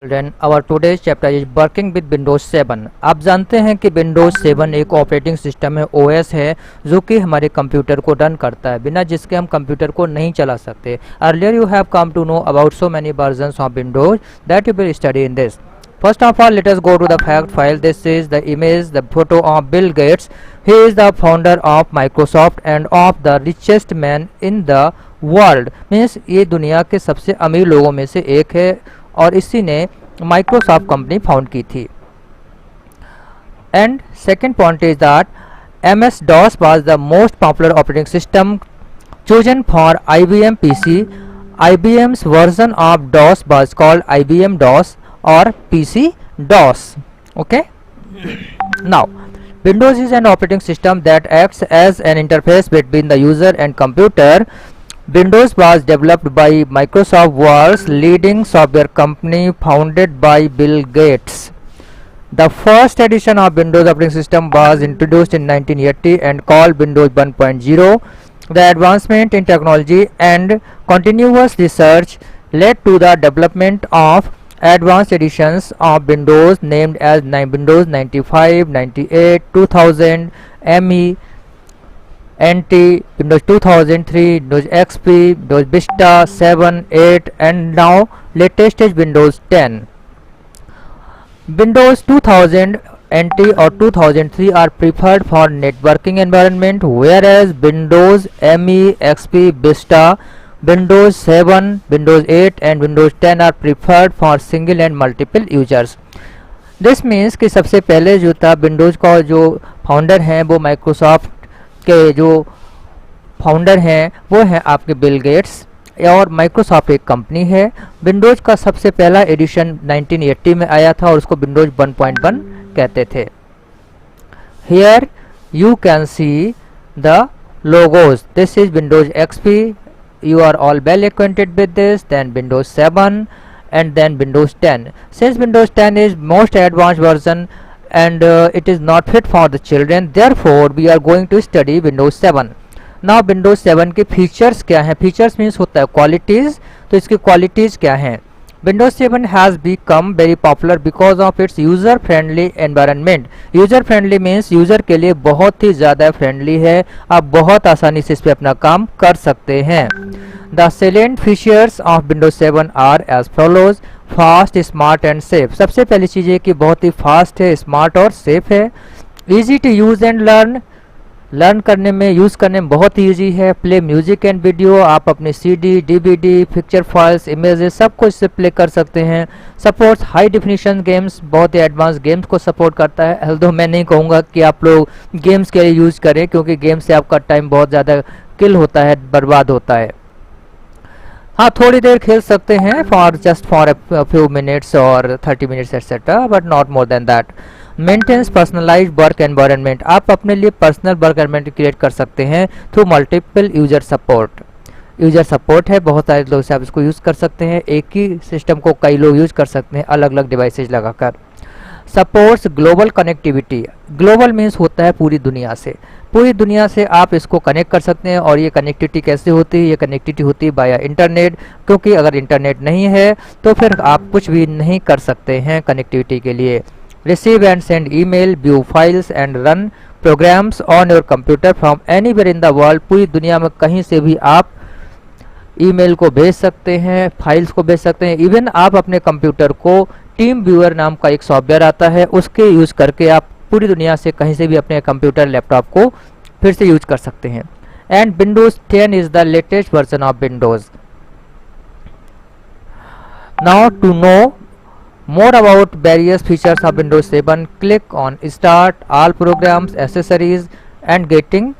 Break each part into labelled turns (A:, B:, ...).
A: Children our today's chapter is working with Windows 7। आप जानते हैं कि विंडोज 7 एक ऑपरेटिंग सिस्टम है, ओएस है, जो कि हमारे कंप्यूटर को रन करता है, बिना जिसके हम कंप्यूटर को नहीं चला सकते। Earlier you have come to know about so many versions of Windows that you will study in this. First of all, let us go to the fact file. This is the image, the photo of Bill Gates. He is the founder of Microsoft and of the richest man in the world. Means ये दुनिया के सबसे अमीर लोगों में से एक है और इसी ने माइक्रोसॉफ्ट कंपनी फाउंड की थी। And second point is that MS-DOS was the most popular operating system chosen for IBM PC. IBM's version of DOS was called IBM DOS or PC DOS. Okay. Now, Windows is an operating system that acts as an interface between the user and computer. Windows was developed by Microsoft, world's leading software company, founded by Bill Gates. The first edition of Windows operating system was introduced in 1980 and called Windows 1.0. The advancement in technology and continuous research led to the development of advanced editions of Windows named as Windows 95, 98, 2000, ME, NT, Windows 2003, Windows XP, Windows Vista 7, 8 and now latest is Windows 10. Windows 2000 NT or 2003 are preferred for networking environment, whereas Windows ME, XP, Vista, Windows 7, Windows 8 and Windows 10 are preferred for single and multiple users. This means कि सबसे पहले जो था Windows का जो founder हैं वो Microsoft के जो फाउंडर हैं वो हैं आपके बिल गेट्स और माइक्रोसॉफ्ट एक कंपनी है। विंडोज़ का सबसे पहला एडिशन 1980 में आया था और उसको विंडोज़ 1.1 कहते थे। Here you can see the logos. This is Windows XP. You are all well acquainted with this. Then Windows 7 and then Windows 10. Since Windows 10 is most advanced version and it is not fit for the children, therefore we are going to study Windows 7. Now Windows 7 के features क्या हैं? Features means होता है qualities, तो इसकी qualities क्या हैं? Windows 7 has become very popular because of its user friendly environment. User friendly means user के लिए बहुत ही ज़्यादा फ्रेंडली है, आप बहुत आसानी से इस पर अपना काम कर सकते हैं। The salient features of Windows 7 are as follows: fast, smart and safe. सबसे पहली चीज़ है कि बहुत ही फास्ट है, स्मार्ट और सेफ है। Easy to use and learn. Learn करने में, यूज़ करने में बहुत ही ईजी है। प्ले म्यूजिक एंड वीडियो, आप अपने CD, DVD, picture files, images सब कुछ इससे प्ले कर सकते हैं। सपोर्ट्स हाई डिफिनीशन गेम्स, बहुत ही एडवांस गेम्स को सपोर्ट करता है। हेल्दो मैं नहीं कहूँगा कि आप लोग गेम्स के लिए यूज़ करें, क्योंकि गेम से आपका टाइम बहुत ज़्यादा किल होता है, बर्बाद होता है। हाँ, थोड़ी देर खेल सकते हैं just for a few minutes और 30 minutes etcetera, but not more than that. Maintains personalised work environment, आप अपने लिए पर्सनल वर्क एनवायरनमेंट क्रिएट कर सकते हैं through multiple user support. User support है, बहुत सारे लोग से आप इसको यूज़ कर सकते हैं। एक ही सिस्टम को कई लोग यूज़ कर सकते हैं अलग अलग डिवाइसेज लगाकर। Supports global connectivity, global means होता है पूरी दुनिया से, पूरी दुनिया से आप इसको कनेक्ट कर सकते हैं। और ये कनेक्टिविटी कैसे होती है? ये कनेक्टिविटी होती है बाया इंटरनेट, क्योंकि अगर इंटरनेट नहीं है तो फिर आप कुछ भी नहीं कर सकते हैं कनेक्टिविटी के लिए। Receive and send email, view files and run programs on your computer from anywhere in the world. पूरी दुनिया में कहीं से भी आप ईमेल को भेज सकते हैं, फाइल्स को भेज सकते हैं। इवन आप अपने कंप्यूटर को टीम व्यूअर नाम का एक सॉफ्टवेयर आता है, उसके यूज़ करके आप पूरी दुनिया से कहीं से भी अपने कंप्यूटर, लैपटॉप को फिर से यूज कर सकते हैं। And Windows 10 is the latest version of Windows. Now to know more about various features of Windows 7, click on Start, All Programs, Accessories and Getting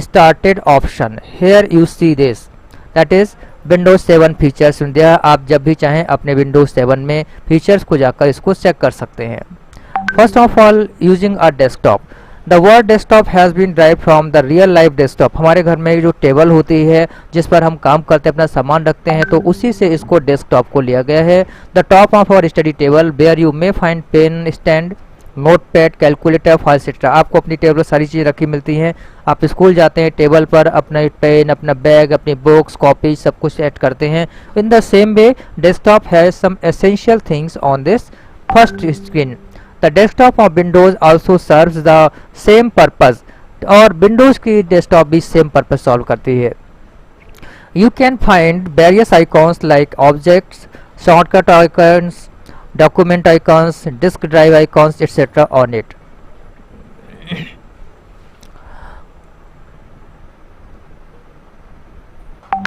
A: Started option. Here you see this, that is Windows 7 features. आप जब भी चाहें अपने Windows 7 में features को जाकर इसको check कर सकते हैं। First of all, using a desktop. The word desktop has been derived from the real life desktop. हमारे घर में जो टेबल होती है जिस पर हम काम करते हैं, अपना सामान रखते हैं, तो उसी से इसको डेस्कटॉप को लिया गया है। The top of our study table where you may find pen stand, notepad, calculator, file system. आपको अपनी टेबल पर सारी चीज़ें रखी मिलती हैं। आप स्कूल जाते हैं, टेबल पर अपना पेन, अपना बैग, अपनी बुक्स, कॉपी सब कुछ ऐड करते हैं। In the same way desktop has some essential things on this first screen. The desktop of Windows also serves the same purpose. और विंडोज की डेस्कटॉप भी सेम पर्पज सॉल्व करती है। You can find various icons like objects, shortcut icons, document icons, disk drive icons, etc. on it.